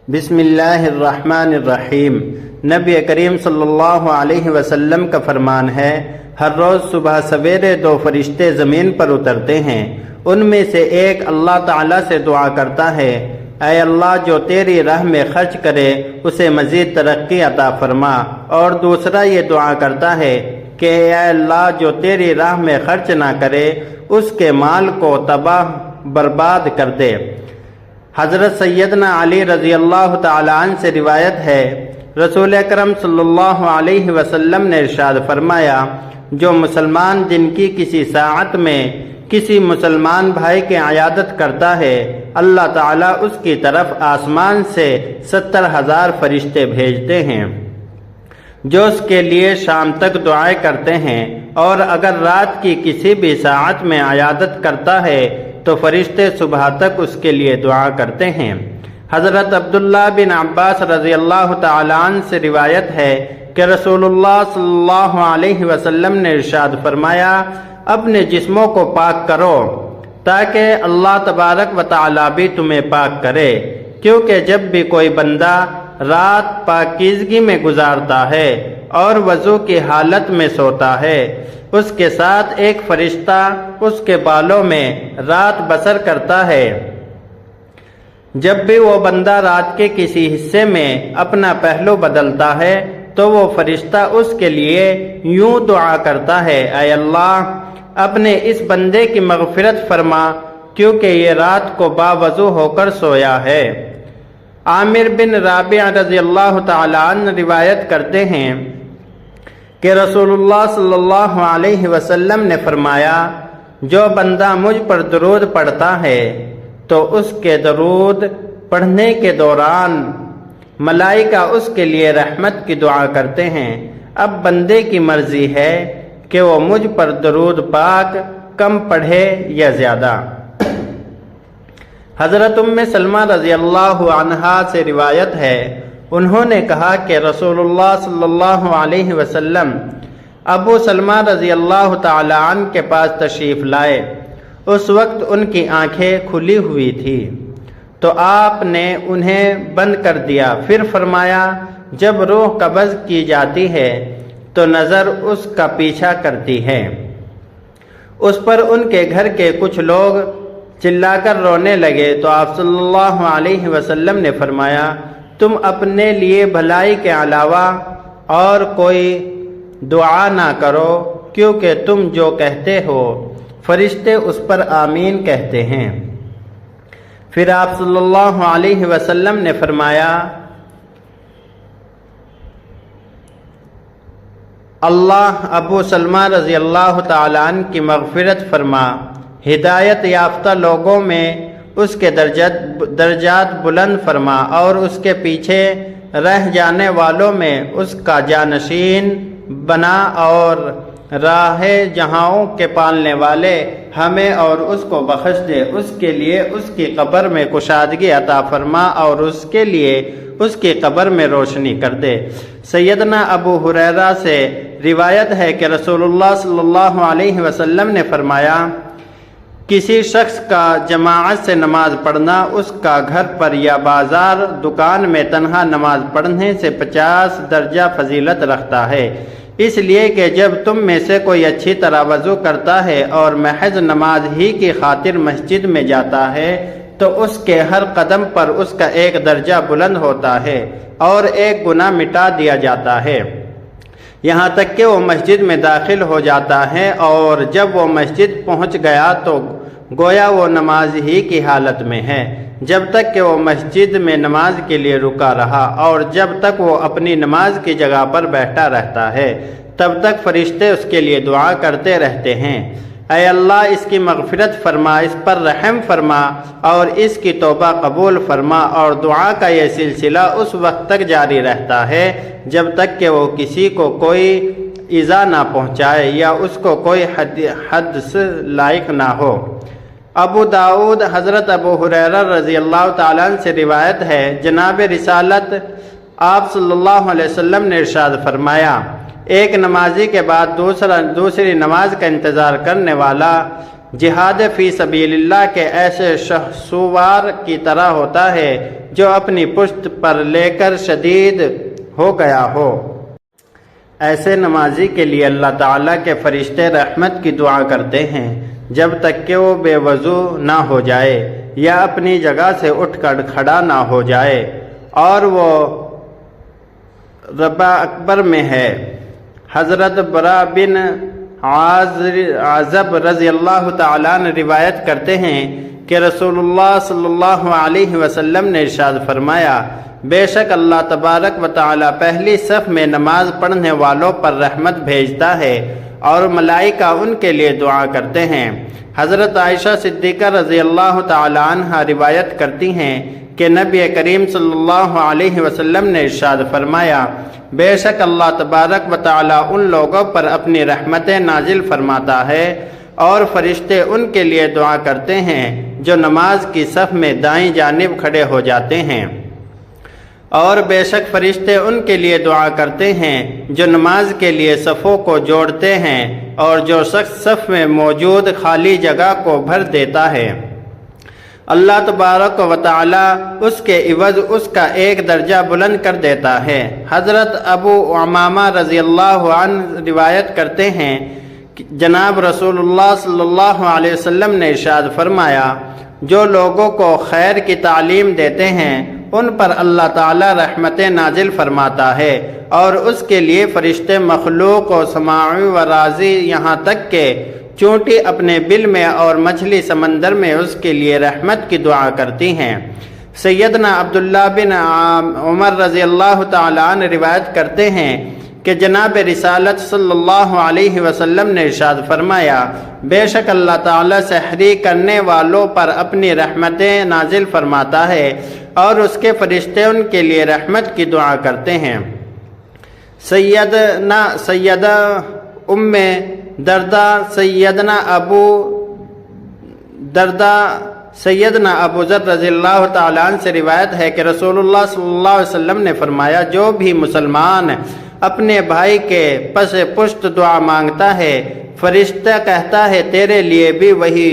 بسم اللہ الرحمن الرحیم۔ نبی کریم صلی اللہ علیہ وسلم کا فرمان ہے، ہر روز صبح سویرے 2 فرشتے زمین پر اترتے ہیں، ان میں سے ایک اللہ تعالیٰ سے دعا کرتا ہے، اے اللہ جو تیری راہ میں خرچ کرے اسے مزید ترقی عطا فرما، اور دوسرا یہ دعا کرتا ہے کہ اے اللہ جو تیری راہ میں خرچ نہ کرے اس کے مال کو تباہ برباد کر دے۔ حضرت سیدنا علی رضی اللہ تعالیٰ عنہ سے روایت ہے، رسول اکرم صلی اللہ علیہ وسلم نے ارشاد فرمایا، جو مسلمان دن کی کسی ساعت میں کسی مسلمان بھائی کی عیادت کرتا ہے، اللہ تعالیٰ اس کی طرف آسمان سے 70,000 فرشتے بھیجتے ہیں جو اس کے لیے شام تک دعائیں کرتے ہیں، اور اگر رات کی کسی بھی ساعت میں عیادت کرتا ہے تو فرشتے صبح تک اس کے لیے دعا کرتے ہیں۔ حضرت عبداللہ بن عباس رضی اللہ تعالیٰ عنہ سے روایت ہے کہ رسول اللہ صلی اللہ علیہ وسلم نے ارشاد فرمایا، اپنے جسموں کو پاک کرو تاکہ اللہ تبارک و تعالیٰ بھی تمہیں پاک کرے، کیونکہ جب بھی کوئی بندہ رات پاکیزگی میں گزارتا ہے اور وضو کی حالت میں سوتا ہے، اس کے ساتھ ایک فرشتہ اس کے بالوں میں رات بسر کرتا ہے۔ جب بھی وہ بندہ رات کے کسی حصے میں اپنا پہلو بدلتا ہے تو وہ فرشتہ اس کے لیے یوں دعا کرتا ہے، اے اللہ اپنے اس بندے کی مغفرت فرما کیونکہ یہ رات کو باوضو ہو کر سویا ہے۔ عامر بن رابع رضی اللہ تعالیٰ عنہ روایت کرتے ہیں کہ رسول اللہ صلی اللہ علیہ وسلم نے فرمایا، جو بندہ مجھ پر درود پڑھتا ہے تو اس کے درود پڑھنے کے دوران ملائکہ اس کے لیے رحمت کی دعا کرتے ہیں۔ اب بندے کی مرضی ہے کہ وہ مجھ پر درود پاک کم پڑھے یا زیادہ۔ حضرت ام سلمہ رضی اللہ عنہا سے روایت ہے، انہوں نے کہا کہ رسول اللہ صلی اللہ علیہ وسلم ابو سلمہ رضی اللہ تعالی عنہ کے پاس تشریف لائے۔ اس وقت ان کی آنکھیں کھلی ہوئی تھی تو آپ نے انہیں بند کر دیا، پھر فرمایا، جب روح قبض کی جاتی ہے تو نظر اس کا پیچھا کرتی ہے۔ اس پر ان کے گھر کے کچھ لوگ چلا کر رونے لگے تو آپ صلی اللہ علیہ وسلم نے فرمایا، تم اپنے لیے بھلائی کے علاوہ اور کوئی دعا نہ کرو، کیونکہ تم جو کہتے ہو فرشتے اس پر آمین کہتے ہیں۔ پھر آپ صلی اللہ علیہ وسلم نے فرمایا، اللہ ابو سلمہ رضی اللہ تعالیٰ عنہ کی مغفرت فرما، ہدایت یافتہ لوگوں میں اس کے درجات بلند فرما، اور اس کے پیچھے رہ جانے والوں میں اس کا جانشین بنا، اور راہ جہاں کے پالنے والے ہمیں اور اس کو بخش دے، اس کے لیے اس کی قبر میں کشادگی عطا فرما، اور اس کے لیے اس کی قبر میں روشنی کر دے۔ سیدنا ابو ہریرہ سے روایت ہے کہ رسول اللہ صلی اللہ علیہ وسلم نے فرمایا، کسی شخص کا جماعت سے نماز پڑھنا اس کا گھر پر یا بازار دکان میں تنہا نماز پڑھنے سے 50 درجہ فضیلت رکھتا ہے، اس لیے کہ جب تم میں سے کوئی اچھی طرح وضو کرتا ہے اور محض نماز ہی کی خاطر مسجد میں جاتا ہے تو اس کے ہر قدم پر اس کا 1 درجہ بلند ہوتا ہے اور 1 گناہ مٹا دیا جاتا ہے، یہاں تک کہ وہ مسجد میں داخل ہو جاتا ہے، اور جب وہ مسجد پہنچ گیا تو گویا وہ نماز ہی کی حالت میں ہے، جب تک کہ وہ مسجد میں نماز کے لیے رکا رہا، اور جب تک وہ اپنی نماز کی جگہ پر بیٹھا رہتا ہے تب تک فرشتے اس کے لیے دعا کرتے رہتے ہیں، اے اللہ اس کی مغفرت فرما، اس پر رحم فرما اور اس کی توبہ قبول فرما، اور دعا کا یہ سلسلہ اس وقت تک جاری رہتا ہے جب تک کہ وہ کسی کو کوئی ایذا نہ پہنچائے یا اس کو کوئی حد سے لائق نہ ہو۔ ابو داؤد حضرت ابو ہریرہ رضی اللہ تعالیٰ عنہ سے روایت ہے، جناب رسالت آپ صلی اللہ علیہ وسلم نے ارشاد فرمایا، ایک نمازی کے بعد دوسری نماز کا انتظار کرنے والا جہاد فی سبیل اللہ کے ایسے شہسوار کی طرح ہوتا ہے جو اپنی پشت پر لے کر شدید ہو گیا ہو۔ ایسے نمازی کے لیے اللہ تعالیٰ کے فرشتے رحمت کی دعا کرتے ہیں جب تک کہ وہ بے وضو نہ ہو جائے یا اپنی جگہ سے اٹھ کر کھڑا نہ ہو جائے اور وہ ربع اکبر میں ہے۔ حضرت برا بن عازب رضی اللہ تعالیٰ عنہ روایت کرتے ہیں کہ رسول اللہ صلی اللہ علیہ وسلم نے ارشاد فرمایا، بے شک اللہ تبارک و تعالیٰ پہلی صف میں نماز پڑھنے والوں پر رحمت بھیجتا ہے اور ملائکہ ان کے لیے دعا کرتے ہیں۔ حضرت عائشہ صدیقہ رضی اللہ تعالیٰ عنہ روایت کرتی ہیں کہ نبی کریم صلی اللہ علیہ وسلم نے ارشاد فرمایا، بے شک اللہ تبارک و تعالیٰ ان لوگوں پر اپنی رحمتیں نازل فرماتا ہے اور فرشتے ان کے لیے دعا کرتے ہیں جو نماز کی صف میں دائیں جانب کھڑے ہو جاتے ہیں، اور بے شک فرشتے ان کے لیے دعا کرتے ہیں جو نماز کے لیے صفوں کو جوڑتے ہیں اور جو شخص صف میں موجود خالی جگہ کو بھر دیتا ہے، اللہ تبارک و تعالی اس کے عوض اس کا ایک درجہ بلند کر دیتا ہے۔ حضرت ابو امامہ رضی اللہ عنہ روایت کرتے ہیں کہ جناب رسول اللہ صلی اللہ علیہ وسلم نے ارشاد فرمایا، جو لوگوں کو خیر کی تعلیم دیتے ہیں ان پر اللہ تعالی رحمتیں نازل فرماتا ہے اور اس کے لیے فرشتے مخلوق و سماعی و راضی یہاں تک کہ چونٹی اپنے بل میں اور مچھلی سمندر میں اس کے لیے رحمت کی دعا کرتی ہیں۔ سیدنا عبداللہ بن عمر رضی اللہ تعالیٰ عنہ روایت کرتے ہیں کہ جناب رسالت صلی اللہ علیہ وسلم نے ارشاد فرمایا، بے شک اللہ تعالیٰ سحری کرنے والوں پر اپنی رحمتیں نازل فرماتا ہے اور اس کے فرشتے ان کے لیے رحمت کی دعا کرتے ہیں۔ سیدہ ام دردہ سیدنا ابو ذر رضی اللہ تعالیٰ عنہ سے روایت ہے کہ رسول اللہ صلی اللہ علیہ وسلم نے فرمایا، جو بھی مسلمان اپنے بھائی کے پس پشت دعا مانگتا ہے، فرشتہ کہتا ہے تیرے لیے بھی وہی